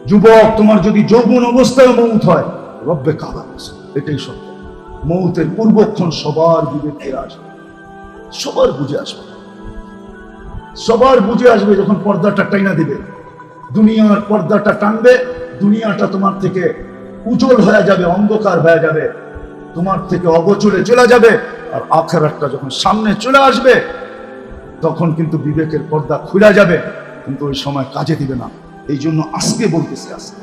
যুবক, তোমার যদি যৌবন অবস্থায় মৌত হয়, রব্বে কাবা, এটাই সত্য। মৌতের পূর্বক্ষণ সবার বিবেকে আসবে, সবার বুঝে আসবে, সবার বুঝে আসবে। যখন পর্দাটা টাইনা দিবে, দুনিয়ার পর্দাটা টানবে, দুনিয়াটা তোমার থেকে উজ্জ্বল হয়ে যাবে, অন্ধকার হয়ে যাবে, তোমার থেকে অগোচরে চলে যাবে। আর আখিরাতটা যখন সামনে চলে আসবে, তখন কিন্তু বিবেকের পর্দা খুলে যাবে, কিন্তু ওই সময় কাজে দিবে না। এই জন্য আজকে বলতেছি, আজকে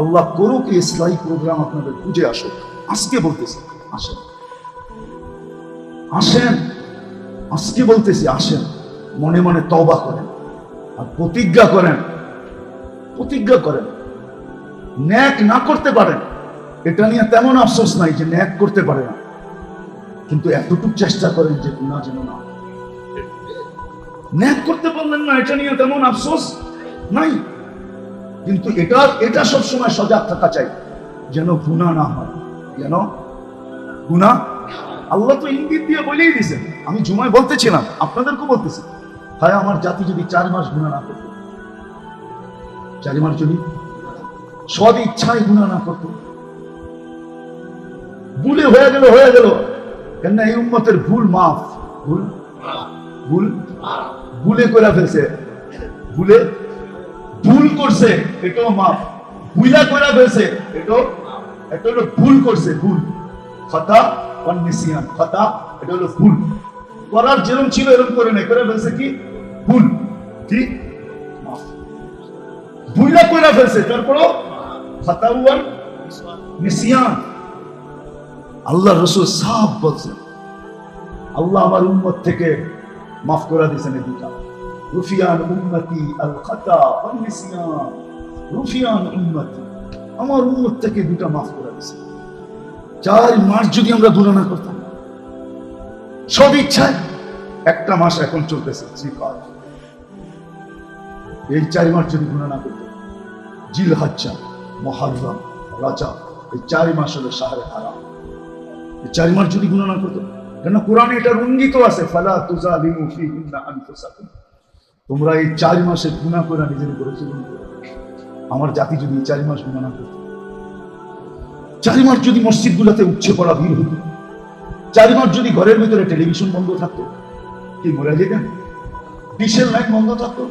আল্লাহ করুক এই ইসলামী প্রোগ্রাম আপনাদের বুঝে আসুক। আজকে বলতেছি, আসেন আসেন, আজকে বলতেছি আসেন, মনে মনে তওবা করেন আর প্রতিজ্ঞা করেন, প্রতিজ্ঞা করেন। ন্যাক না করতে পারেন, এটা নিয়ে তেমন আফসোস নাই যে ন্যাক করতে পারে না, কিন্তু এতটুকু চেষ্টা করেন যে গুনাহ যেন না। ন্যাক করতে পারলেন না, এটা নিয়ে তেমন আফসোস নাই, কিন্তু এটা সবসময় সজাগ থাকা চাই যেন গুনাহ না হয়, যেন গুনাহ। আল্লাহ তো ইঙ্গিত দিয়ে বলেই দিয়েছেন। আমি জুমায় বলতেছিলাম, আপনাদেরকে বলতেছি, হায় আমার জাতি যদি 4 মাস গুনাহ না করত, 4 মাস যদি সদ ইচ্ছায় গুনাহ না করত, ভুলে হয়ে গেল, কেন এই উম্মতের ভুল মাফ, ভুলে করে ফেলছে, ভুল করছে, এটাও মাফ, ভুলা করে ফেলছে, এটা হলো ভুল করছে, ভুল, খাতা ওয়ান্নিসিয়ান, খাতা এটা হলো ভুল, করার যেরকম ছিল এরকম করে নাই, করে ফেলছে কি ভুল, ঠিক মাফ, ভুলা করে ফেলছে, তারপরও খাতা ওয়ান্নিসিয়ান। আল্লাহ রাসূল সাহেব বলছেন, আল্লাহ আমার উম্মত থেকে মাফ করে দিয়েছেন এই দুটা, রুফিয়ান উম্মতি আল খাতা ওয়ান নিসিয়ান, রুফিয়ান উম্মতি, আমার উম্মত থেকে দুটা মাফ করে দিয়েছে। 4 মাস যদি আমরা গুনাহ না করতাম সব ইচ্ছায়, একটা মাস এখন চলতেছে জিলহজ, এই 4 মাস যদি গুনাহ না করতাম, জিলহজ্জা, মুহররম, রজব, এই 4 মাস হলো শাহরে হারাম, এই 4 মাস যদি গুনাহ না করতাম, কেন কোরআনে এটা রঙ্গিত আছে, ফালা তুজালিমু ফীহিন্না আনফুসাকুম, তোমরা এই 4 মাসে গুনাহ করে নিজের উপরে জুলুম করো। আমার জাতি যদি 4 মাস গুনাহ না করত, 4 মাস যদি মসজিদগুলোতে উচ্ছে পড়া ভিড় হতো, 4 মাস যদি ঘরের ভিতরে টেলিভিশন বন্ধ থাকতো, কি মরে যেতেন? ডিশের লাইন বন্ধ থাকতো,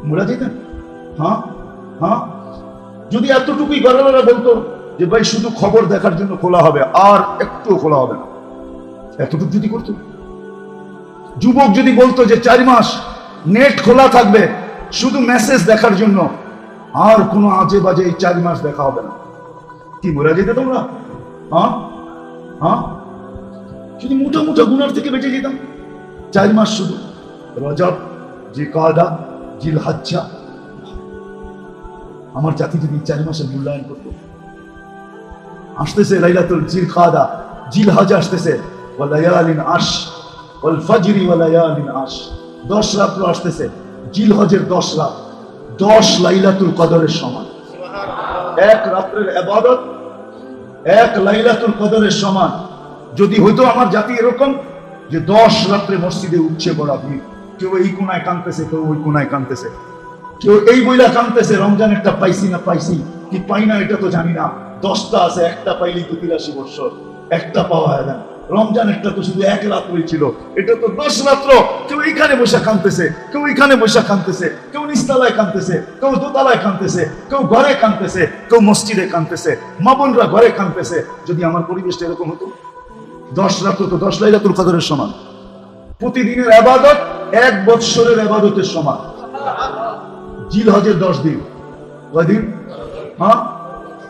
মরে যেতেন? হ্যাঁ, যদি এতটুকুই ঘরেরা বলতো যে ভাই শুধু খবর দেখার জন্য খোলা হবে, আর একটু খোলা হবে না, এতটুকু যদি করতো, যুবক যদি বলতো যে 4 মাস নেট খোলা থাকবে শুধু মেসেজ দেখার জন্য, আর কোনো আজে বাজে এই 4 মাস দেখা হবে না, কি মরে যেতে তোমরা? যদি মোটা গুনার থেকে বেঁচে যেতাম, 4 মাস শুধু রজব, জিলকাদা, জিলহজ্জা, আমার জাতি যদি 4 মাসের মূল্যায়ন করতো। আসতেছে লাইলাতুল জিলকাদা, জিলহজ আসতেছে, ওয়া লায়ালিন আশ ওয়াল ফাজরি ওয়া লায়ালিন আশ, 10 রাত আসতেছে, জিলহজের 10 রাত, 10 লাইলাতুল কদরের সমান, এক রাতের ইবাদত 1 লাইলাতুল কদরের সমান। যদি হইতো আমার জাতি এরকম যে 10 রাত্রে মসজিদে উঠছে পড়া ভিড়, কেউ এই কোনায় কাঁদতেছে, কেউ ওই কোনায় কাঁদতেছে, কেউ এই বইলা কাঁদতেছে রমজানেরটা পাইছি না পাইছি কি পাই না এটা তো জানি না, 10টা আছে, একটা পাইলেই তো 83 বছর, একটা পাওয়া হয় না, রমজানেরটা তো শুধু 1 রাত হয়েছিল, এটা তো 10 রাত্র, কেউ এইখানে বসে কাঁদতেছে, কেউ এইখানে বসে কাঁদতেছে, কেউ নিচতলায় কাঁদতেছে, কেউ দোতলায় কাঁদতেছে, কেউ ঘরে কাঁদতেছে, কেউ মসজিদে কাঁদতেছে, মা বোনরা ঘরে কাঁদতেছে। যদি আমার পরিবেশটা এরকম হতো, 10 রাত্র তো 10 লাইলাতুল কদরের সমান, প্রতিদিনের ইবাদত 1 বৎসরের ইবাদতের সমান, জিলহজের 10 দিন, কয়দিন?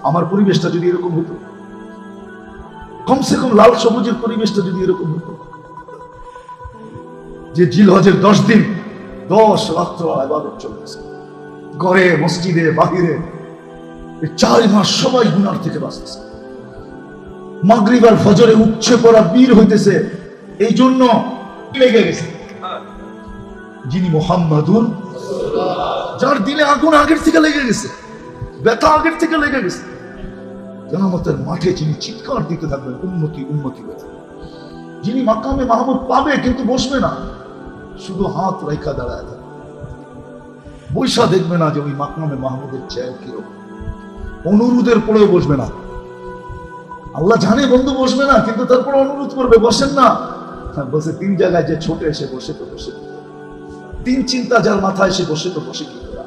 আমার পরিবেশটা যদি এরকম হতো, কমসে কম লাল সবুজের পরিবেশটা যদি এরকম হতো, যে জিলহজের 10 দিন 10 রাত্র ইবাদত চলতেছে, ঘরে মসজিদে বাহিরে, 4 মাস সবাই গুনাহ থেকে বাঁচতেছে, মাগরিব আর ফজরে উঠছে পড়া বীর হইতেছে, এই জন্য লেগে গেছে যিনি মুহাম্মাদুন, যার দিলে আগুন আগের থেকে লেগে গেছে, ব্যথা আগের থেকে লেগে গেছে, কিয়ামতের মাঠে যিনি চিৎকার দিতে থাকবেন উম্মতি উম্মতি বলে, যিনি মাকামে মাহমুদ পাবে কিন্তু বসবে না, শুধু হাত রাইখা দাঁড়ায় থাকবে, বৈশা দেখবে না যে ওই মাকামে মাহমুদের চেয়ার কিরকম, অনুরোধের পরেও বসবে না। আল্লাহ জানে বন্ধু বসবে না, কিন্তু তারপর অনুরোধ করবে, বসেন না। বলছে 3 জায়গায় যে ছোটে এসে বসে তো বসে, 3 চিন্তা যার মাথায় এসে বসে তো বসে কি করা।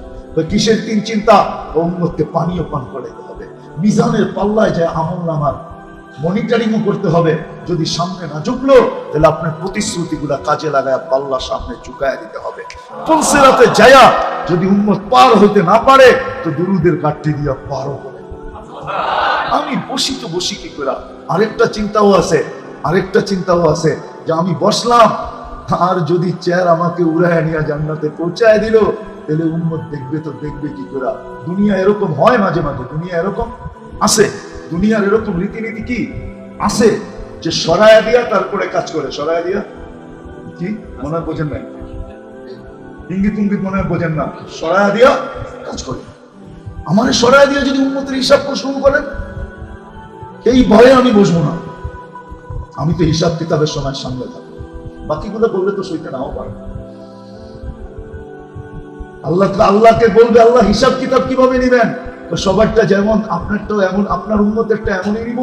কিসের 3 চিন্তা? উম্মতকে পানীয় পান করাইতে হবে, মিজানের পাল্লায় যায় আমল নামার মনিটরিংও করতে হবে। যদি সামনে না ঝুঁকলো তাহলে আপনার প্রতিশ্রুতিগুলা কাজে লাগায় পাল্লা সামনে ঝুঁকায় দিতে হবে। পুলসিরাতে যায়া যদি উম্মত পার হইতে না পারে তো দুরুদের কাটটি দিয়া পারও হবে। আমি বসি তো বসি কি করে। আরেকটা চিন্তাও আছে যে আমি বসলাম, আর যদি চেয়ার আমাকে উড়ায় নিয়ে জান্নাতে পৌঁছায় দিল তাহলে উম্মত দেখবে তো দেখবে কি করে। দুনিয়া এরকম হয় মাঝে মাঝে, দুনিয়া এরকম আছে, দুনিয়ার এরকম রীতিনীতি কি আছে যে সরায়া দিয়া তারপরে কাজ করে। সরায়া দিয়া কি মনে হয় বোঝেন না, ইঙ্গিত ইঙ্গিত মনে হয় বোঝেন না। সরায়া দিয়া কাজ করে। আমার সরায়া দিয়া যদি উম্মতের হিসাব করে শুরু করেন, এই ভয়ে আমি বসবো না। আমি তো হিসাব কিতাবের সময় সামনে থাকবো, বাকিগুলো বললে তো সইতে নাও পারে। আল্লাহকে বলবে, আল্লাহ হিসাব কিতাব কিভাবে নিবেন? তো সবারটা যেমন আপনারটাও এমন, আপনার উম্মতেরটা এমনই নিব।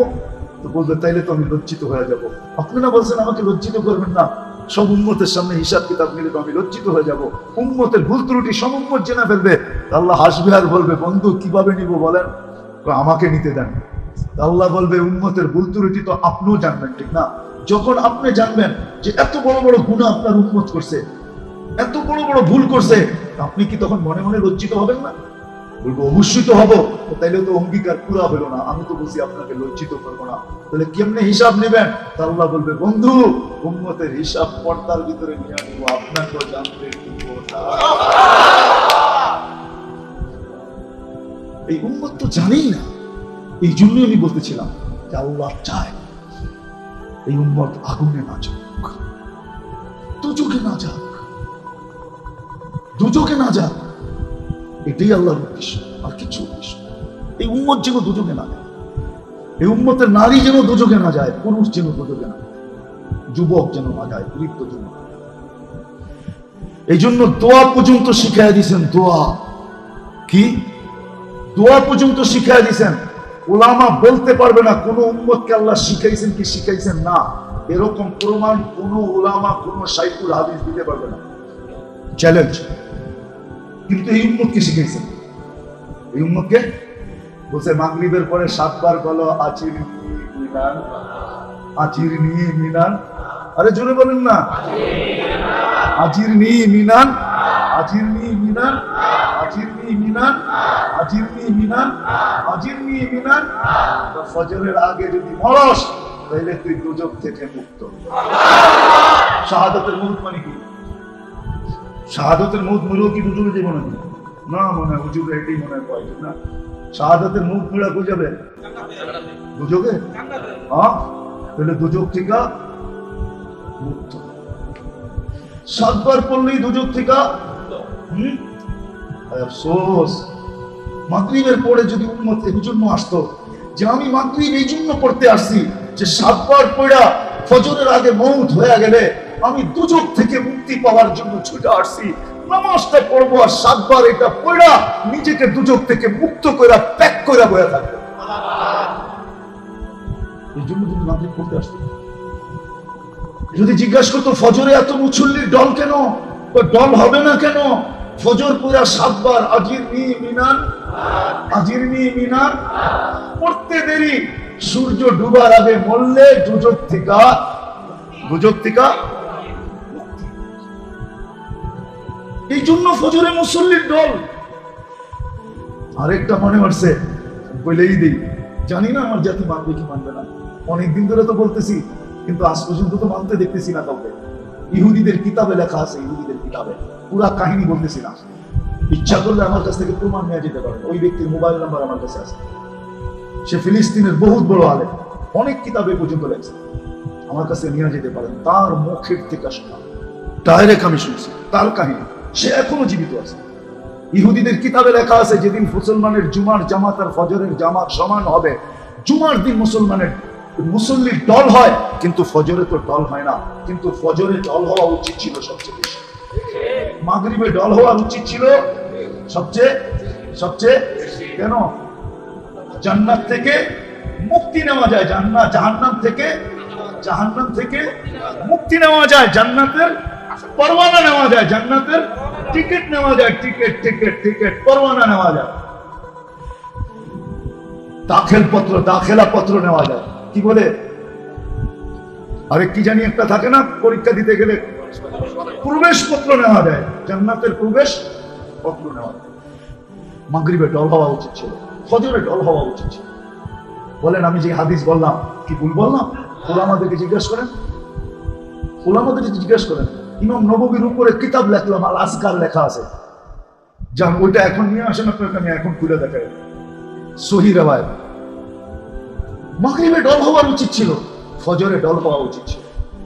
তো বলবে তাইলে তো আমি লজ্জিত হয়ে যাব। আপনারা বলছেন আমাকে লজ্জিত করবেন না, সব উম্মতের সামনে হিসাব কিতাব নিলে তো আমি লজ্জিত হয়ে যাব। উম্মতের ভুল ত্রুটি সব উম্মত জেনে ফেলবে। আল্লাহ হাসবে আর বলবে, বন্ধু কিভাবে নিব বলেন, আমাকে নিতে দেন। আল্লাহ বলবে, উম্মতের ভুল ত্রুটি তো আপনিও জানবেন, ঠিক না? যখন আপনি জানবেন যে এত বড় বড় গুনাহ আপনার উম্মত করছে, এত বড় বড় ভুল করছে, আপনি কি তখন মনে মনে লজ্জিত হবেন না? বলবো অবশ্যই তো হবো। তাইলে তো অঙ্গীকার পুরা হলো না। আমি তো বুঝি আপনাকে লজ্জিত করবো না, তাহলে কেমনে হিসাব নেবেন? আল্লাহ বলবে, বন্ধু উম্মতের হিসাব পর্দার ভিতরে নিয়ে আনব, আপনাকে জানতে দিব না। এই উম্মত তো জানেই না। এই জন্যই আমি বলতেছিলাম যে আল্লাহ চায় এই উম্মত আগুনে না যাক, দুজকে না যাক, দুজকে না যাক। এটাই আল্লাহর উদ্দেশ্য, আর কিছু উদ্দেশ্য। এই উম্মত যেন দুজকে না যায়, এই উম্মতের নারী যেন দুজকে না যায়, পুরুষ যেন দুজকে না যায়, যুবক যেন না যায়, বৃদ্ধ যেন। এই জন্য দোয়া পর্যন্ত শিখাই দিয়েছেন। দোয়া কি? দোয়া পর্যন্ত শিখাই দিয়েছেন। ওলামা বলতে পারবে না কোন উম্মতকে আল্লাহ শিখাইছেন কি শিখাইছেন না, এরকম প্রমাণ কোন ওলামা কোন শাইখুল হাদিস দিতে পারবে না। চ্যালেঞ্জ। কিন্তু এই উম্মতকে শিখাইছেন। এই উম্মতকে বলছে মাগরিবের পরে 7 বার বলো আচির মিনান, আচির নি মিনান। আরে জোরে বলেন না, আচির নি মিনান, আচির নি মিনান, আচির নি মিনান, আচির নি মিনান, আচির নি মিনান। ফজরের আগে যদি মরস তাহলে তুই দুজক থেকে মুক্ত। শাহাদাতের মুহূর্ত মানে কি? শাহাদাতের মুহূর্ত মরেও কি দুজকে যাবো নাকি? না, মনে হয় হুজুর এটাই মনে হয় কয় না। শাহাদাতের মুহূর্ত মরা কই যাবে? দুজকে। হ্যাঁ, তাহলে দুজক থেকে মুক্ত। 7 বার পড়লেই দুজক থেকে। আফসোস, মাগরিবের পরে যদি উম্মত এই জন্য আসতো যে আমি মাগরিব এই জন্য পড়তে আসছি যে 7 বার পড়া ফজরের আগে মউত হয়ে গেলে আমি দুজক থেকে মুক্তি পাওয়ার জন্য ছুটে আসছি, নামাজটা পড়বো আর 7 বার এটা পড়া নিজেকে দুজক থেকে মুক্ত করে প্যাক করে বয়ে থাকবো। এই জন্য যদি মাগরিব পড়তে আসতো। যদি জিজ্ঞাসা করতো ফজরে এত মুসল্লির দল কেন, দল হবে না কেন? ফজর পুরা 7 বার আজির নি মিনান, আজির নি মিনান পড়তে দেরি, সূর্য ডুবার আগে মরলে দুজক থেকে, দুজক থেকে। এই জন্য ফজরে মুসল্লির দল। আরেকটা মনে পড়ছে, বলেই দিই, জানি না আমার জাতি মানবে কি মানবে না। অনেকদিন ধরে তো বলতেছি, কিন্তু আজ পর্যন্ত তো মানতে দেখতেছি না কাউকে। ইহুদিদের কিতাবে লেখা আছে, ইহুদিদের কিতাবে পুরা কাহিনী বলতেছি না। ইচ্ছা করলে আমার কাছ থেকে প্রমাণ নিয়ে যেতে পারেন। ওই ব্যক্তির মোবাইল নাম্বার আমার কাছে আছে। সে ফিলিস্তিনের বহুত বড় আলেম, অনেক কিতাবে পর্যন্ত লেখছে। আমার কাছে নিয়ে যেতে পারেন। তার মুখের থেকে শোনা, ডাইরেক্ট আমি শুনছি তার কাহিনী। সে এখনো জীবিত আছে। ইহুদিদের কিতাবে লেখা আছে যেদিন মুসলমানের জুমার জামাত আর ফজরের জামাত সমান হবে, জুমার দিন মুসলমানের মুসল্লির দল হয়, কিন্তু ফজরে তো দল হয় না। কিন্তু ফজরে দল হওয়া উচিত ছিল সবচেয়ে বেশি, মাগরিবে দল হওয়া উচিত ছিল সবচেয়ে সবচেয়ে। কেন? জান্নাত থেকে মুক্তি নেওয়া যায়, জাহান্নাম থেকে মুক্তি নেওয়া যায়, জান্নাতের পরওয়ানা নেওয়া যায়, জান্নাতের টিকিট নেওয়া যায়, টিকিট পরওয়ানা নেওয়া যায়, দাখিলা পত্র নেওয়া যায়। কি বলে আরে কি জানি একটা থাকে না, পরীক্ষা দিতে গেলে প্রবেশ পত্র নেওয়া যায়, জান্নাতের প্রবেশ পত্র নেওয়া যায়। মাগরিবে ডল হওয়া উচিত ছিল, ফজরে ডল হওয়া উচিত ছিল। বলেন আমি যে হাদিস বললাম কি ভুল বললাম? ওলামাদেরকে জিজ্ঞেস করেন, ইমাম নববীর উপরে কিতাব লেখলাম, আল আসকার লেখা আছে, যান ওইটা এখন নিয়ে আসেন আপনাকে, আমি এখন খুলে দেখাই। সহি রিওয়ায়াত। মাগরিবে ডল হওয়ার উচিত ছিল, ফজরে ডল হওয়া উচিত ছিল।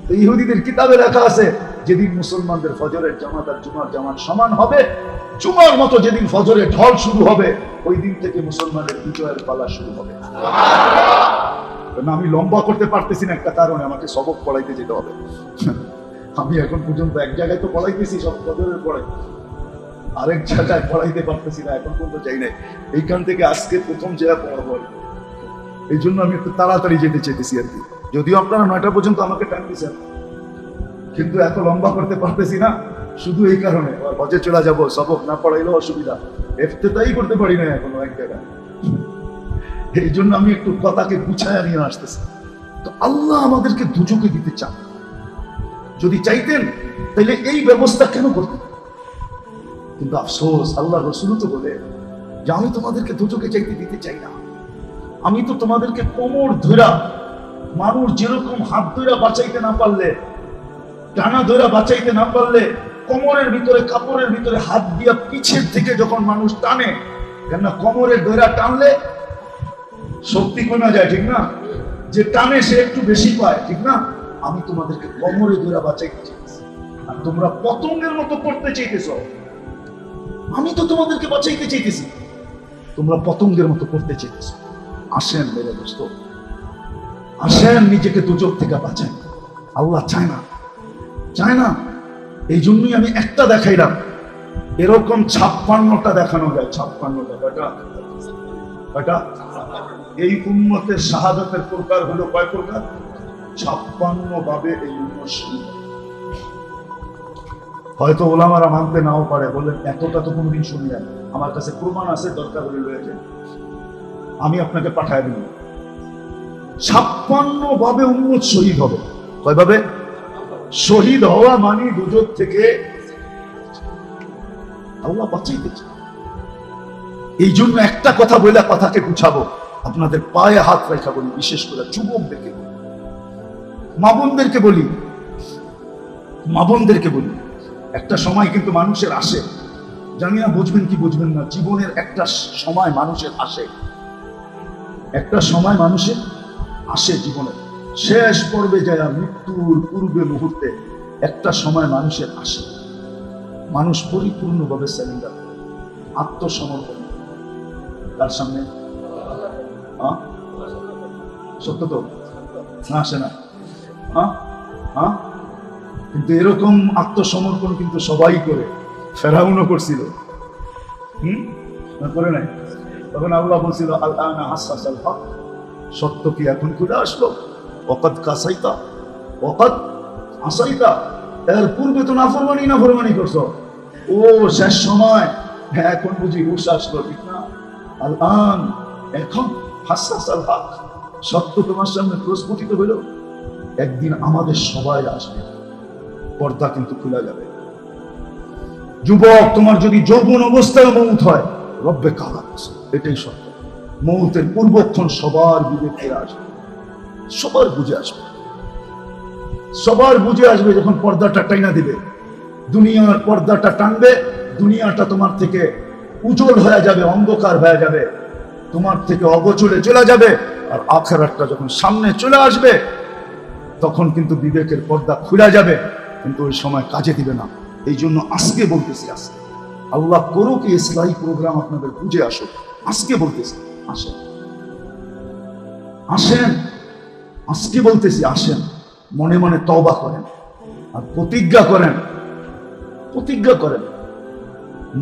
তো ইহুদিদের কিতাবে লেখা আছে যেদিন মুসলমানদের ফজরের জামাত আর জুমার জামাত সমান হবে, জুমার মতো যেদিন ফজরে ঢল শুরু হবে, ওই দিন থেকে মুসলমানের বিজয়ের পালা শুরু হবে। আমি লম্বা করতে পারতেছি না একটা কারণে, আমাকে সবক পড়াইতে যেতে হবে। আমি এখন পর্যন্ত এক জায়গায় তো পড়াইতেছি, সব ফজরের পড়াই, আরেক জায়গায় পড়াইতে পারতেছি না, এখন পর্যন্ত যাই নাই। এইখান থেকে আজকে প্রথম জায়গায় পড়াবো, এই জন্য আমি একটু তাড়াতাড়ি যেতে চাইতেছি আর কি। যদিও আপনারা 9টা পর্যন্ত আমাকে টাইম দিচ্ছেন, কিন্তু এত লম্বা করতে পারতেছি না, শুধু এই কারণে হজে চলে যাবো, সবক না পড়াইলেও অসুবিধা, ইফতেতাই করতে পারি না এখনো এক জায়গায়। এই জন্য আমি একটু কথাকে গুছায় নিয়ে আসতেছি। তো আল্লাহ আমাদেরকে দুজকে দিতে চান, যদি চাইতেন তাহলে এই ব্যবস্থা কেন করতেন? কিন্তু আফসোস, আল্লাহ রসুল তো বলে যে আমি তোমাদেরকে দুজকে চাইতে দিতে চাই না, আমি তো তোমাদেরকে কোমর ধরা, মানুষ যেরকম হাত ধরা বাঁচাইতে না পারলে, টানা ধরা বাঁচাইতে না পারলে, কোমরের ভিতরে কাপড়ের ভিতরে হাত দিয়া পিছের থেকে যখন মানুষ টানে, কেননা কোমরের ধরা টানলে শক্তি কমে যায়, ঠিক না? যে টানে সে একটু বেশি পায়, ঠিক না? আমি তোমাদেরকে কোমরে ধরা বাঁচাইতে চাইতেছি, আর তোমরা পতঙ্গের মতো করতে চাইতেছ। আমি তো তোমাদেরকে বাঁচাইতে চাইতেছি, তোমরা পতঙ্গের মতো করতে চাইতেছ। আসেন মেরে দোস্ত, আসেন নিজেকে দুজক থেকে বাঁচান। আল্লাহ চায় না। এই জন্যই আমি একটা দেখাইলাম, এরকম 56টা দেখানো যায়, 56টা। কয়টা? এই উম্মতের শাহাদাতের প্রকার হলো কয় প্রকার? 56 ভাবে এই উম্মত শহীদ। হয়তো ওলামারা মানতে নাও পারে, বললেন এতটা তো কোনোদিন শুনি না, আমার কাছে প্রমাণ আছে, দরকার হলে রয়েছে, আমি আপনাকে পাঠায় দিব। 56 ভাবে উম্মত শহীদ হবে। কয়ভাবে শহীদ হওয়া? মানে দুজক থেকে আল্লাহ বাঁচাইতে চায়। এই জন্য একটা কথা বলে কথাকে গুছাবো, আপনাদের পায়ে হাত রেখা বলি, বিশেষ করে যুবকদেরকে বলি, মা বোনদেরকে বলি, একটা সময় কিন্তু মানুষের আসে, জানি না বুঝবেন কি বুঝবেন না, জীবনের একটা সময় মানুষের আসে, একটা সময় মানুষের আসে জীবনে শেষ পর্বে যায়, মৃত্যুর পূর্বে মুহূর্তে একটা সময় মানুষের আসে, মানুষ পরিপূর্ণভাবে সারেন্ডার, আত্মসমর্পণ তার সামনে। সত্য তো না? আসে না? কিন্তু এরকম আত্মসমর্পণ কিন্তু সবাই করে, ফেরাউনও করছিল, করে নাই? তখন আল্লাহ বলছিল আল-আনা হাসাসাল হক, সত্য কি এখন খুলে আসলো, ওয়াকাদ কাসাইতা ওয়াকাদ আসাইতা, এর পূর্বে তো নাফরমানি করছো, ও শেষ সময়, এখন বুঝি হুশ আসলো, ঠিক না? আল-আন, এখন হাসাসাল হক, সত্য তোমার সামনে প্রস্ফুটিত হইল। একদিন আমাদের সবাই আসবে, পর্দা কিন্তু খুলে যাবে। যুবক, তোমার যদি যৌবন অবস্থায় মৌত হয়, রব্বে কালাত, এটাই সত্য। মৌতের পূর্বক্ষণ সবার বিবেকে আসবে, সবার বুঝে আসবে যখন পর্দাটা টাইনা দিবে, দুনিয়ার পর্দাটা টানবে, দুনিয়াটা তোমার থেকে উজ্জ্বল হয়ে যাবে, অন্ধকার হয়ে যাবে, তোমার থেকে অগোচরে চলে যাবে। আর আখিরাতটা যখন সামনে চলে আসবে, তখন কিন্তু বিবেকের পর্দা খুলে যাবে, কিন্তু ওই সময় কাজে দিবে না। এই জন্য আজকে বলতেছি, আজকে আল্লাহ করুক এই ইসলাহী প্রোগ্রাম আপনাদের বুঝে আসুক, আজকে বলতেছি আসেন, আজকে বলতেছি আসেন, মনে মনে তওবা করেন আর প্রতিজ্ঞা করেন।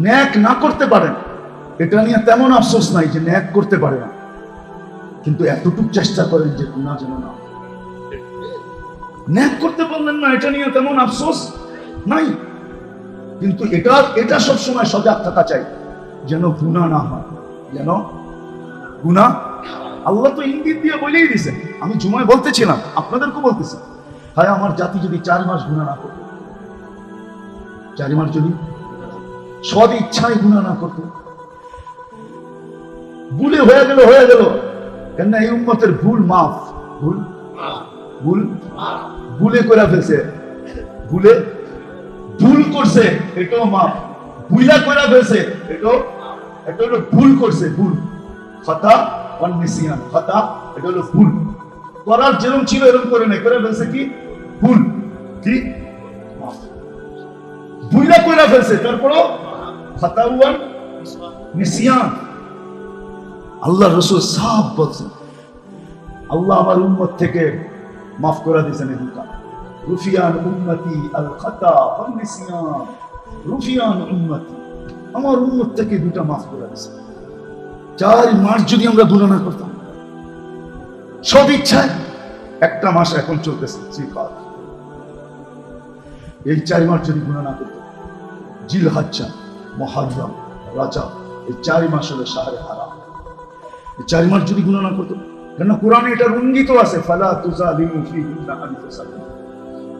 ন্যাক না করতে পারেন, এটা নিয়ে তেমন আফসোস নাই যে ন্যাক করতে পারে না, কিন্তু এতটুকু চেষ্টা করেন যে গুনাহ যেন না হয়। নেক করতে পারলেন না, এটা নিয়ে তেমন আফসোস নাই, কিন্তু এটা সবসময় সজাগ থাকা চাই যেন গুনাহ না হয়, যেন গুনাহ। আল্লাহ তো ইঙ্গিত দিয়ে বলেই দিয়েছেন, আমি জুমায় বলতেছিলাম, আপনাদেরকে বলতেছি, হায় আমার জাতি যদি 4 মাস গুনাহ না করতো, 4 মাস যদি সদ ইচ্ছায় গুনাহ না করতো, ভুলে হয়ে গেল, কেন এই উম্মতের ভুল মাফ, ভুলে করে ফেলছে, ভুল করছে এটাও মাফ, ভুলা করে ফেলছে এটা হলো ভুল করছে, ভুল খাতা ওয়ান নিসিয়ান, খাতা এটা হলো ভুল, করার যেরকম ছিল এরকম করে নাই, করে ফেলছে কি ভুল, কি মাফ, ভুলা করে ফেলছে, তারপরও খাতা ওয়ান নিসিয়ান। আল্লাহ রাসূল সাফ বলছেন, আল্লাহ আমার উম্মত থেকে মাফ করে দিয়েছেন এই দুটা, রুফিয়ান উম্মতি আল খাতা ওয়ান নিসিয়ান, রুফিয়ান উম্মতি, আমার উম্মত থেকে দুটা মাফ করে দিয়েছেন। 4 মাস যদি আমরা গুনাহ না করতাম সব ইচ্ছায়, একটা মাস এখন চলতেছে জিলকাদ, এই 4 মাস যদি গুনাহ না করতাম, জিলহজ্জা, মুহররম, রজব, এই 4 মাস হলো শাহরে হারাম, এই 4 মাস যদি গুনাহ না করতাম, কেন কোরআনে এটা ইঙ্গিত আছে, ফালা তুজালিমু ফীহিন্না আনফুসাকুম,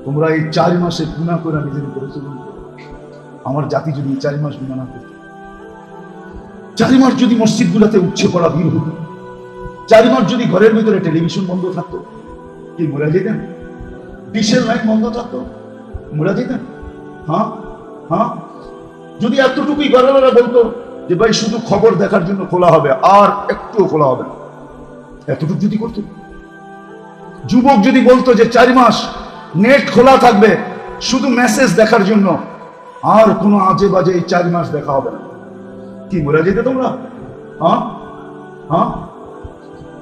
তোমরা এই 4 মাসে গুনাহ করে নিজের উপরে জুলুম করো। আমার জাতি যদি 4 মাস গুনাহ না করত, 4 মাস যদি মসজিদগুলোতে উপচে পড়া ভিড় হতো, 4 মাস যদি ঘরের ভিতরে টেলিভিশন বন্ধ থাকতো, কি মরে যেতেন? ডিশের লাইন বন্ধ থাকতো, মরে যেতেন? হ্যাঁ, যদি এতটুকুই ঘরেরা বলতো যে ভাই শুধু খবর দেখার জন্য খোলা হবে, আর একটুও খোলা হবে না, এতটুকু যদি করতো, যুবক যদি বলতো যে 4 মাস নেট খোলা থাকবে শুধু মেসেজ দেখার জন্য, আর কোনো আজে বাজে এই 4 মাস দেখা হবে না, কি মরে যেতে তোমরা?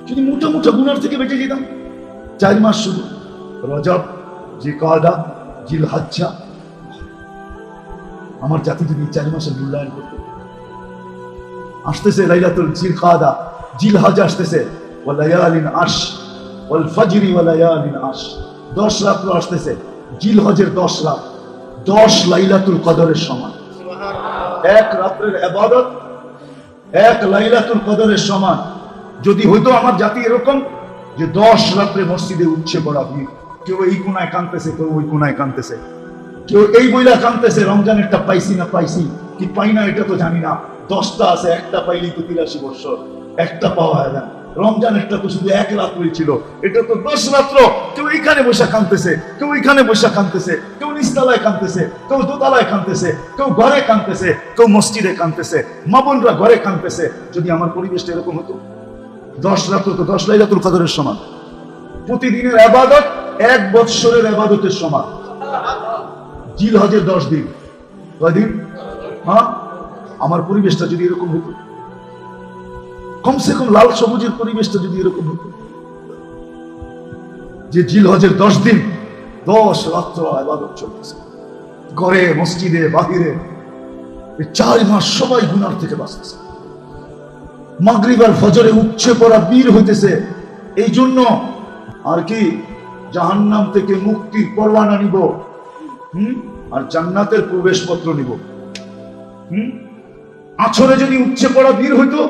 যদি মোটা গুনার থেকে বেঁচে যেতাম, 4 মাস শুধু রজব, জিলকাদা, জিলহজ্জা, আমার জাতি যদি 4 মাসের মূল্যায়ন করতো। আসতেছে লাইলাতুল জিলকাদা, জিলহজ আসতেছে, ওয়া লায়ালিন আশ ওয়াল ফাজরি ওয়া লায়ালিন আশ, 10 রাত আসতেছে, জিলহজের 10 রাত 10 লাইলাতুল কদরের সমান, এক রাতের ইবাদত 1 লাইলাতুল কদরের সমান। যদি হইতো আমার জাতি এরকম যে 10 রাত্রে মসজিদে উঠছে পড়া ভিড়, কেউ এই কোনায় কাঁদতেছে, কেউ ওই কোনায় কাঁদতেছে, কেউ এই বইলা কাঁদতেছে রমজানেরটা পাইছি না পাইছি কি পাই না এটা তো জানি না, 10টা আছে, একটা পাইলেই তো 83 বছর, একটা পাওয়া যায় না, রমজানেরটা তো শুধু 1 রাত্রই ছিল, এটা তো 10 রাত্র, কেউ এইখানে বসে কাঁদতেছে, কেউ এইখানে বসে কাঁদতেছে, কেউ নিচতলায় কাঁদতেছে, কেউ দোতলায় কাঁদতেছে, কেউ ঘরে কাঁদতেছে, কেউ মসজিদে কাঁদতেছে, মা বোনরা ঘরে কাঁদতেছে। যদি আমার পরিবেশটা এরকম হতো, 10 রাত্র তো 10 লাইলাতুল কদরের সমান, প্রতিদিনের ইবাদত 1 বৎসরের ইবাদতের সমান, জিলহজের 10 দিন, কয়দিন? আমার পরিবেশটা যদি এরকম হতো, কমসে কম লাল সবুজের পরিবেশটা যদি এরকম হতো, যে জিলহজের 10 দিন 10 রাত্র ইবাদত চলতেছে, ঘরে মসজিদে বাহিরে, 4 মাস সবাই গুনার থেকে বাঁচতেছে, মাগরিব আর ফজরে উঠছে পড়া বীর হইতেছে, এই জন্য আর কি জাহান্নাম থেকে মুক্তির পরওয়ানা নিব, আর জান্নাতের প্রবেশপত্র নিব। আছরে যদি উঠছে পড়া বীর হইতো,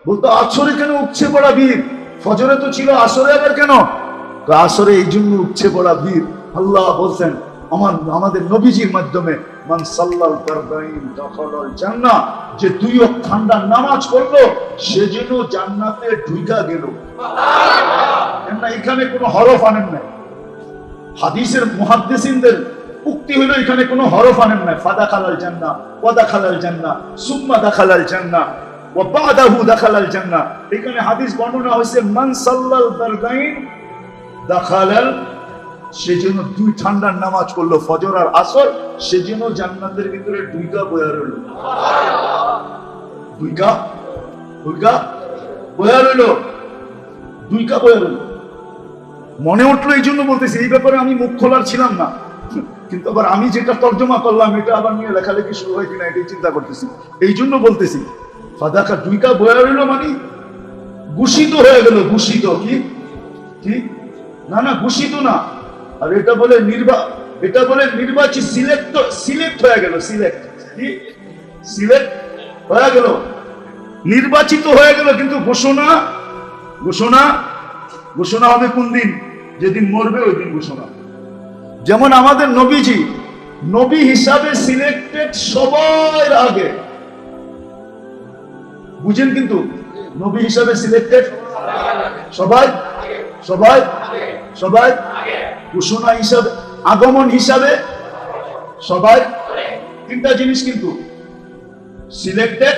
বলতো আছরে কেন উঠছে পড়া বীর, ফজরে তো ছিল, আসরে আবার কেন? আসরে এই জন্য উঠছে পড়া বীর। আল্লাহ বলছেন আমাদের নবীজির মাধ্যমে, মান সাল্লাল ফারদাইন দাখালাল জান্নাহ, যে 2 ওয়াক্ত ঠান্ডা নামাজ পড়লো সে যেন জান্নাতে ঢুকা গেল। না এখানে কোনো হরফ আনেন নাই, হাদিসের মুহাদ্দিসিনদের উক্তি হলো এখানে কোনো হরফ আনেন নাই, ফাদাখালাল জান্নাহ ওয়া দাখালাল জান্নাহ সুম্মা দাখালাল জান্নাহ ওয়া বাদাহু দাখালাল জান্নাহ। এখানে হাদিস বর্ণনা হয়েছে মান সাল্লাল ফারদাইন দাখালাল, সেজন্য 2 ঠান্ডার নামাজ পড়লো ফজর আর আসর, সেজন্য জান্নাতের ভিতরে ঢুকা বয়া রইল, ঢুকা বয়া রইল, ঢুকা বয়া রইল। মনে উঠলো এই জন্য বলতেছি, এই ব্যাপারে আমি মুখ খোলার ছিলাম না, কিন্তু আবার আমি যেটা তর্জমা করলাম এটা আবার নিয়ে লেখালেখি শুরু হয় কিনা এটাই চিন্তা করতেছি, এই জন্য বলতেছি। ফাদাকা ঢুকা বয়া রইল মানে ঘোষিত হয়ে গেল, ঘোষিত কি কি না না ঘোষিত না, আর এটা বলে নির্বাচিত, সিলেক্ট হয়ে গেল, সিলেক্ট কি সিলেক্ট হয়ে গেল, নির্বাচিত হয়ে গেল। কিন্তু ঘোষণা ঘোষণা ঘোষণা হবে কোন দিন? যেদিন মরবে ওই দিন ঘোষণা। যেমন আমাদের নবীজি নবী হিসাবে সিলেক্টেড সবার আগে, বুঝেন? কিন্তু নবী হিসাবে সিলেক্টেড সবাই সবাই সবাই, ঘোষণা হিসাবে, আগমন হিসাবে সবাই, তিনটা জিনিস কিন্তু সিলেক্টেড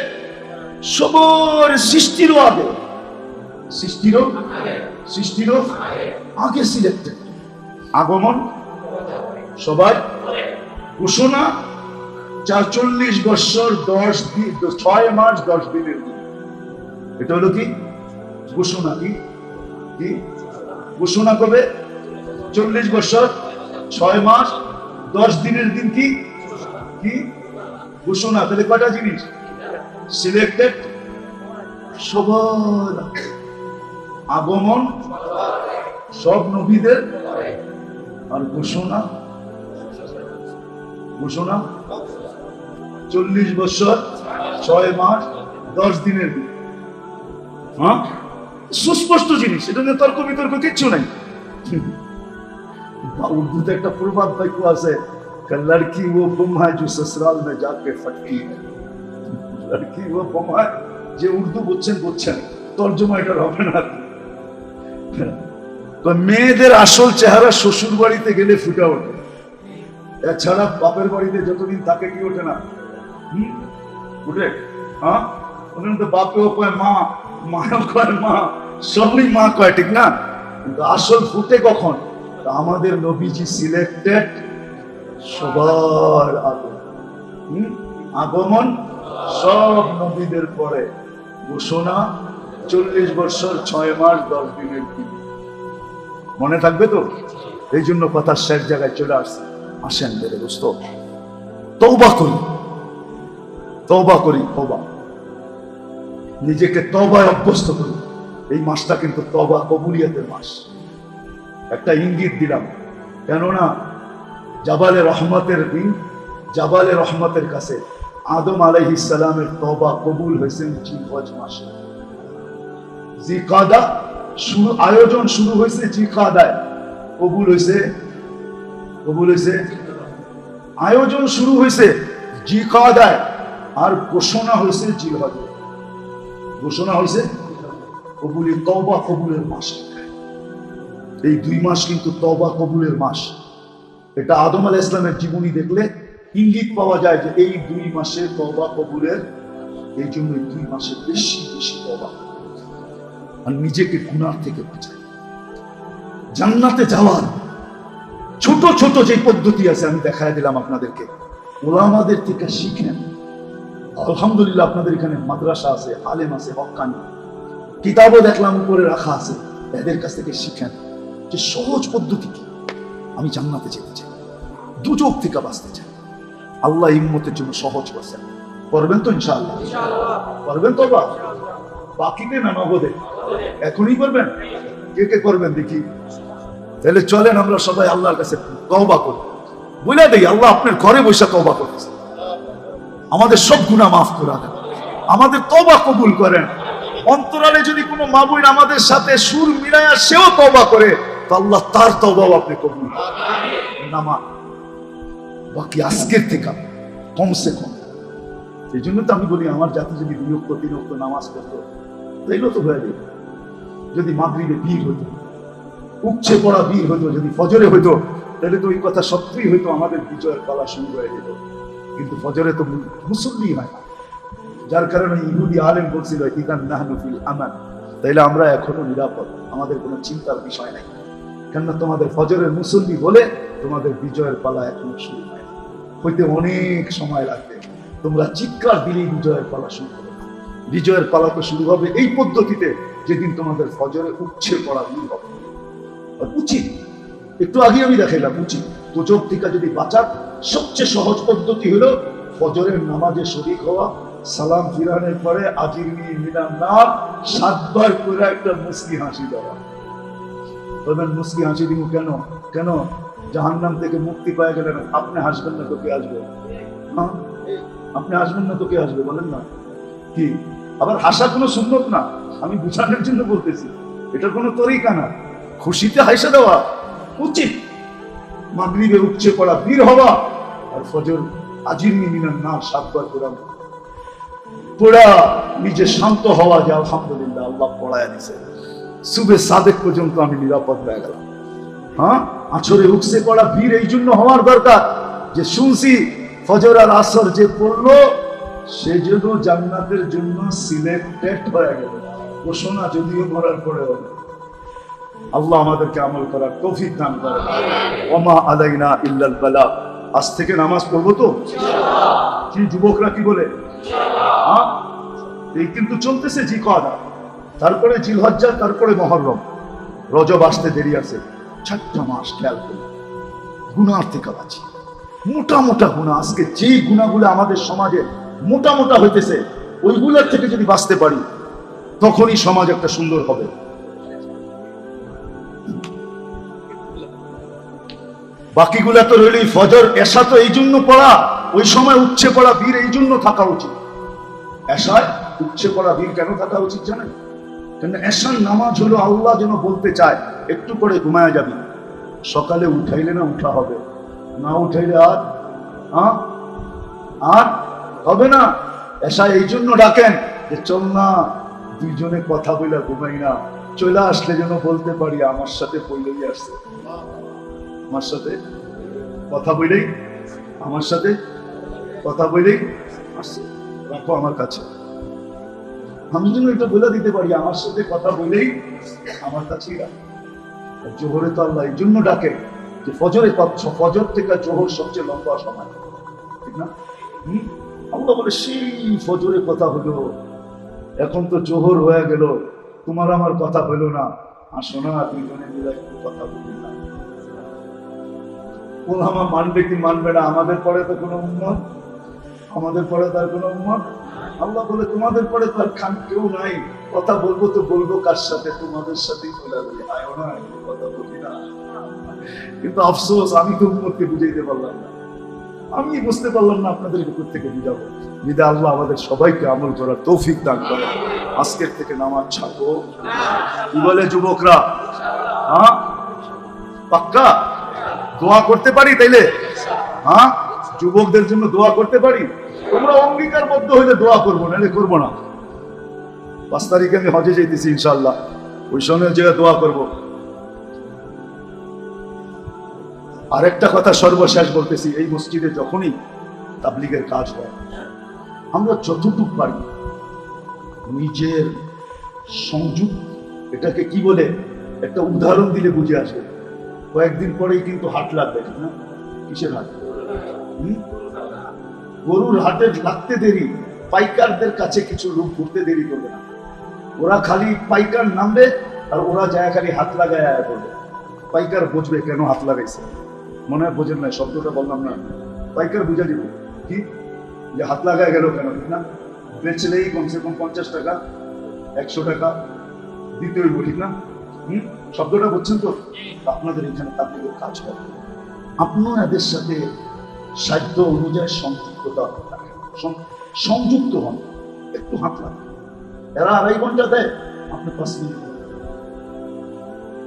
সবার, সৃষ্টিরও আগে, সৃষ্টিরও আগে সিলেক্টেড, আগমন সবাই, ঘোষণা ৪৪ বছর 10 দিন 6 মাস 10 দিনের দিন। এটা হলো কি ঘোষণা? কি কি ঘোষণা কবে? 40 বছর 6 মাস 10 দিনের দিন। কি কি ঘোষণা? তাহলে কয়টা জিনিস? সিলেক্টেড সবার, আগমন সব নবীদের, আর ঘোষণা 40 বছর 6 মাস 10 দিনের দিন। হ্যাঁ, সুস্পষ্ট জিনিস, এটা নিয়ে তর্ক বিতর্ক কিচ্ছু নাই। উর্দুতে একটা প্রবাদ বাক্য আছে, লড়কি ও বম হ্যায় जो ससुराल में जाके फटती है। লড়কি ও বম হ্যায়, যে উর্দু বুঝছেন, তর্জমা এটা হবে না। তো মেয়েদের আসল চেহারা শ্বশুর বাড়িতে গেলে ফুটে ওঠে, এছাড়া বাপের বাড়িতে যতদিন থাকে কি ওঠে না? উঠে? হ্যাঁ, তো বাপেও কয় মা, মাও কয় মা, সবই মা কয়, ঠিক না? কিন্তু আসল ফুটে কখন? আমাদের নবীজি সিলেক্টেড সবার আগে, আগমন সব নবীদের পরে, ঘোষণা 40 বছর 6 মাস 10 দিনের দিন। মনে থাকবে তো? এই জন্য কথা শেষ জায়গায় চলে আসছে। আসেন বেড়ে দোস্ত, তওবা করি, তওবা করি, তওবা, নিজেকে তওবায় অভ্যস্ত করি। এই মাসটা কিন্তু তওবা কবুলিয়াতের মাস। একটা ইঙ্গিত দিলাম, কেননা জাবালে রহমতের দিন, জাবালে রহমতের কাছে আদম আলাইহিস সালামের তওবা কবুল হয়েছেন জিলহজ মাসে। জিকাদা শুরু, আয়োজন শুরু হয়েছে জিকাদায়, কবুল হয়েছে আয়োজন শুরু হয়েছে জিকাদায়, আর ঘোষণা হয়েছে জিলহজে। ঘোষণা হয়েছে কবুলি, তওবা কবুলের মাস। এই 2 মাস কিন্তু তওবা কবুলের মাস। এটা আদম আলাইহিস সালামের জীবনী দেখলে ইঙ্গিত পাওয়া যায় যে এই 2 মাসে তওবা কবুলের। এই জন্য 2 মাসে বেশি বেশি তওবা আর নিজেকে গুনাহ থেকে বাঁচায়। জান্নাতে যাওয়ার ছোট ছোট যে পদ্ধতি আছে আমি দেখায় দিলাম আপনাদেরকে, ওলামাদের থেকে শিখেন। আলহামদুলিল্লাহ আপনাদের এখানে মাদ্রাসা আছে, আলেম আছে, হক্কানি কিতাবও দেখলাম উপরে রাখা আছে, এদের কাছ থেকে শিখেন যে সহজ পদ্ধতি কি। আমি জান্নাতে যেতে চাই, দুজক থেকে বাঁচতে চাই, আল্লাহ হিম্মতের জন্য সহজ করছেন। করবেন তো ইনশাআল্লাহ? করবেন তো? বাকিতে না নগদে? এখনই করবেন? কে কে করবেন দেখি? তাহলে চলেন আমরা সবাই আল্লাহর কাছে তওবা করি, বলে দেই আল্লাহ আপনার ঘরে বসে তওবা করতেছে, আমাদের সব গুনাহ মাফ করে দেন, আমাদের তওবা কবুল করেন। অন্তরালে যদি কোনো মাবুইন আমাদের সাথে সুর মিলায়া সেও তওবা করে, তো আল্লাহ তার তওবাও আপনি কবুল নামা। বাকি আজকের থেকে কমসে কম, এই জন্য তো আমি বলি আমার জাতি যদি 2 ওয়াক্ত 3 ওয়াক্ত নামাজ পড়তো তাইলেও তো হয়ে যেত। যদি মাগরিবে ভিড় হতো, উপচে পড়া ভিড় হতো, যদি ফজরে হইতো, তাহলে তো ওই কথা সত্যিই হইতো, আমাদের বিজয়ের পালা শুরু হয়ে যেত। কিন্তু ফজরে তো মুসল্লি হয় না, যার কারণে ইহুদি আলেম বলছিল ইদান নাহনু ফিল আমান, তাইলে আমরা এখনো নিরাপদ, আমাদের কোনো চিন্তার বিষয় নাই। কেননা তোমাদের ফজরের মুসল্লি বলে তোমাদের বিজয়ের পালা এখনো শুরু হয়, হইতে অনেক সময় লাগবে। তোমরা চিৎকার দিলেই বিজয়ের পালা শুরু হবে না। বিজয়ের পালা তো শুরু হবে এই পদ্ধতিতে, যেদিন তোমাদের ফজরে উচ্ছে পড়া ভিড় হবে। উচিত, একটু আগে আমি দেখাইলাম, উচিত দুজক থেকে যদি বাঁচার সবচেয়ে সহজ পদ্ধতি হলো ফজরের নামাজে শরীক হওয়া, সালাম ফিরানোর পরে আজিরনি মিনান নার 7 বার করে একটা মুস্কি হাসি দেওয়া। বলবেন মুস্কি হাসি দিব কেন? কেন? জাহান্নাম থেকে মুক্তি পেয়ে গেলেন, আপনি হাসবেন না তো কে আসবে? হ্যাঁ, আপনি হাসবেন না তো কে আসবে বলেন না? কি আবার হাসা কোনো সুন্নত না, আমি বুঝানোর জন্য বলতেছি, এটা কোনো তরিকা না। খুশিতে হাসা দেওয়া উচিত। মাগরিবে উপচে পড়া বীর হওয়া, আর ফজর আজিরনি মিনান নার 7 বার কোরআন পড়া, নিজে শান্ত হওয়া যে আলহামদুলিল্লাহ আল্লাহ পড়ায় দিছে, সুবে সাদেক পর্যন্ত আমি নিরাপদ হয়ে গেলাম। হ্যাঁ, আছরে উঠছে পড়া বীর এই জন্য হওয়ার দরকার যে শুনছি ফজর আর আসর যে পড়লো সে যেন জান্নাতের জন্য সিলেক্টেড হয়ে গেল। ঘোষণা যদিও মরার পরে হবে। আল্লাহ আমাদেরকে আমল করার তৌফিক দান করে। ওমা আলাইনা ইল্লাল বালাগ। আজ থেকে নামাজ পড়বো তো কি? যুবকরা কি বলে? হ্যাঁ, এই কিন্তু চলতেছে জি করা, তারপরে জিলহজ্জা, তারপরে মুহররম, রজব আসতে দেরি আছে। 4টা মাস খেয়াল করি, গুনার থেকে বাঁচি। মোটা মোটা গুণা, আজকে যে গুণাগুলো আমাদের সমাজে মোটা মোটা হইতেছে, ওইগুলোর থেকে যদি বাঁচতে পারি তখনই সমাজ একটা সুন্দর হবে। বাকিগুলা তো রইলেই। ফজর এশা তো এই জন্য পড়া, ওই সময় উচ্ছে পড়া বীর এই জন্য থাকা উচিত। এশায় উচ্ছে পড়া বীর কেন থাকা উচিত জানেন? কেন? এশার নামাজ হলো আল্লাহ যেন বলতে চায় একটু পরে ঘুমায়া যাবি, সকালে উঠাইলে না উঠা হবে, না উঠাইলে আর হবে না। এশা এই জন্য ডাকেন যে চল না দুইজনে কথা বইলা ঘুমাই না, চলে আসলে যেন বলতে পারি আমার সাথে পইলেই আসছে, আমার সাথে কথা বইলেই, আমার সাথে কথা বইলেই আসছে, রাখো আমার কাছে। আমি যেন এটা বলে দিতে পারি আমার সাথে কথা বলেই আমার কাছেই রাখো। জোহরে তো আল্লাহ এই জন্য ডাকে যে ফজরে, ফজর থেকে জোহর সবচেয়ে লম্বা সময়, ঠিক না? আল্লাহ বলে সেই ফজরে কথা হলো, এখন তো জোহর হয়ে গেল, তোমার আমার কথা হলো না, আসো না দুইজনে মিলে একটু কথা বলি না। ওলামা মানবে কি মানবে না, আমাদের পরে তো কোনো উম্মত, আমাদের পরে তার কোনো উম্মত। আল্লাহ বলে তোমাদের পরে তো আর খান কেউ নাই, কথা বলবো তো বলবো কার সাথে? তোমাদের সাথেই বলে বলি, আয়ো না কথা বলি না। কিন্তু আফসোস আমি তো উম্মতকে বুঝাইতে পারলাম না, আমি বুঝতে পারলাম না আপনাদেরকে কোথেকে বুঝাবো। বিদা আল্লাহ আমাদের সবাইকে আমল করার তৌফিক দান করে। আজকের থেকে নামাজ ছাড়বো। কি বলে যুবকরা? হ্যাঁ, পাক্কা দোয়া করতে পারি তাইলে? হ্যাঁ, যুবকদের জন্য দোয়া করতে পারি? তোমরা অঙ্গীকারবদ্ধ হইলে দোয়া করবো, নাহলে করবো না। 5 তারিখে আমি হজে যাইতেছি ইনশাআল্লাহ, ওই সময় জায়গায় দোয়া করবো। আরেকটা কথা সর্বশেষ বলতেছি, এই মসজিদে যখনই তাবলীগের কাজ হয় আমরা যতটুকু পারি নিজের সংযোগ, এটাকে কি বলে একটা উদাহরণ দিলে বুঝে আসবে। কয়েকদিন পরেই কিন্তু হাট লাগবে, ঠিক না? কিসের হাট? গরুর হাটে লাগতে দেরি, পাইকারদের কাছে কিছু লোক ঘুরতে দেরি করবে না, ওরা খালি পাইকার নামবে আর ওরা যায় খালি হাত লাগায় আয়া করবে। পাইকার বুঝবে কেন হাত লাগাইছে, মনে হয় বোঝেন না, শব্দটা বললাম না, পাইকার বুঝা দিব কি যে হাত লাগায় গেল কেন, ঠিক না? বেচলেই কমসে কম 50 টাকা 100 টাকা দিতে হইব, ঠিক না? শব্দটা বুঝছেন তো? আপনাদের এখানে তাবলীগের কাজ করে, আপনিও এদের সাথে সাধ্য অনুযায়ী সংযুক্ত হন, একটু হাত লাগান। এরা 2.5 ঘন্টা দেয়, আপনি 5 মিনিট,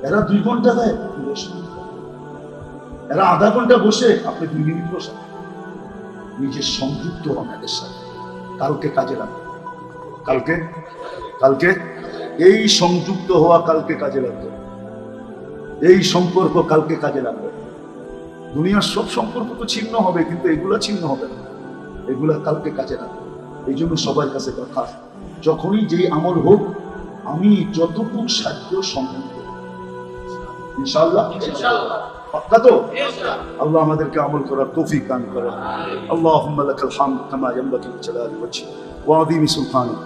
এরা 2 ঘন্টা দেয়, আপনি 10 মিনিট, এরা আধা ঘন্টা বসে, আপনি 2 মিনিট বসে। নিজের সংযুক্ত হন এদের সাথে, কালকে কাজে লাগবে। কালকে এই সংযুক্ত হওয়া কালকে কাজে লাগবে, এই সম্পর্ক কালকে কাজে লাগবে। দুনিয়ার সব সম্পর্ক তো ছিন্ন হবে, কিন্তু এগুলা ছিন্ন হবে না, এগুলা কালকে কাজে লাগবে। এই জন্য সবার কাছে কথা, যখনই যেই আমল হোক আমি যতটুকু সাধ্য সম্পূর্ণ করব ইনশাআল্লাহ। পাক্কা তো? আল্লাহ আমাদেরকে আমল করার তৌফিক দান করেন। আল্লাহুম্মা লাকাল হামদ কামা ইয়ানবাগি লিজালালি ওয়াজহিক ওয়া আযীমি সুলতানিক।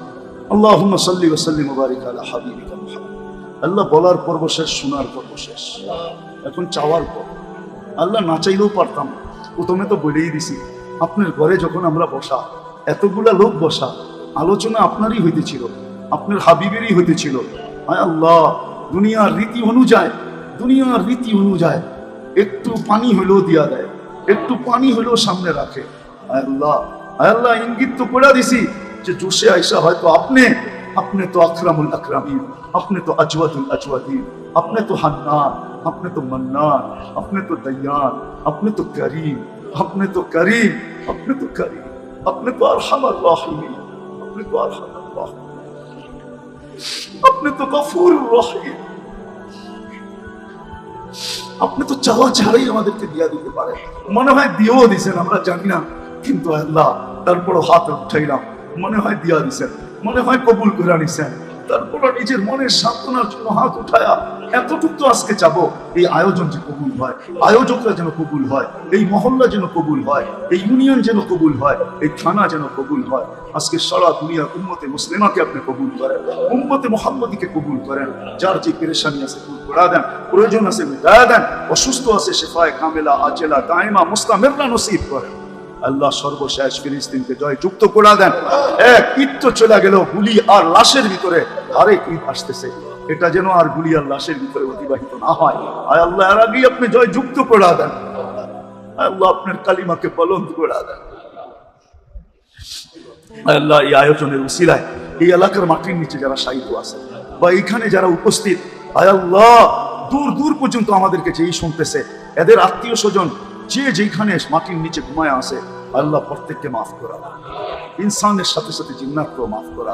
আল্লাহুম্মা সাল্লি ওয়া সাল্লিম ওয়া বারিক আলা হাবিবিকা মুহাম্মদ। আল্লাহ বলার পর্ব শেষ, শোনার পর্ব শেষ, এখন চাওয়ার পর। আল্লাহ না চাইলেও পারতাম, প্রথমে তো বলেই দিছি আপনার ঘরে যখন আমরা বসা এতগুলা লোক বসা, আলোচনা আপনারই হইতেছিল, আপনার হাবিবেরই হইতেছিল। আয় আল্লাহ, দুনিয়ার রীতি অনুযায়ী একটু পানি হইলেও দিয়া দেয়, একটু পানি হইলেও সামনে রাখে। আয় আল্লাহ, ইঙ্গিত তো করে দিছি যে জোশে আইসা হয়তো আপনি তো আকরামুল আকরামিন, আপনি তো আজওয়াদুল আজওয়াদিন, আপনি তো হান্নান, আপনি তো মান্নান, আপনি তো দয়ান, আপনি তো করিম, আপনি তো করিম, আপনি তো করিম, আপনি তো আরহামার রাহিমিন, আপনি তো আরহামার রাহিমিন, আপনি তো গফুরুর রহিম। আপনি তো চাওয়া ছাড়াই আমাদেরকে দিয়া দিতে পারেন। মনে হয় দিয়েও দিছেন, আমরা জানি না, কিন্তু আল্লাহ তারপরও হাত উঠাইলাম, মনে হয় দিয়া দিছেন, মনে হয় কবুল করে নিছেন। তারপর নিজের মনের সান্ত্বনার জন্য হাত উঠায়া এতটুকু তো আজকে চাবো, এই আয়োজন যে কবুল হয়, আয়োজকরা যেন কবুল হয়, এই মহল্লা যেন কবুল হয়, এই ইউনিয়ন যেন কবুল হয়, এই থানা যেন কবুল হয়। আজকে সারা দুনিয়ার উম্মতে মুসলিমাকে আপনি কবুল করেন, উম্মতে মুহাম্মদীকে কবুল করেন। যার যে পেরেশানি আছে দূর করে দেন, প্রয়োজন আছে মিটায়া দেন, অসুস্থ আছে শেফায়ে কামেলা আজেলা দাইমা মুস্তামিররা নসিব করেন। আল্লাহ সর্বশেষ ফিলিস্তিনকে জয় যুক্ত করে দেন। এক ঈদ তো চলে গেল, গুলি আর লাশের ভিতরে আরেক ঈদ আসতেছে, এটা যেন আর গুলি আর লাশের ভিতরে অতিবাহিত না হয়। আয় আল্লাহ, এর আগেই আপনি জয় যুক্ত করে দেন। আল্লাহ, আপনার কালিমাকে বলন্দ করে দেন। আল্লাহ, এই আয়োজনের উসিলায় এই এলাকার মাটির নিচে যারা শায়িত আছে বা এখানে যারা উপস্থিত, আয় আল্লাহ, দূর দূর পর্যন্ত আমাদেরকে যেই শুনতেছে, এদের আত্মীয় স্বজন যে যেখানে মাটির নিচে ঘুমায় আছে, আল্লাহ প্রত্যেককে মাফ করা, ইনসানের সাথে সাথে জিন্নাতকেও মাফ করা।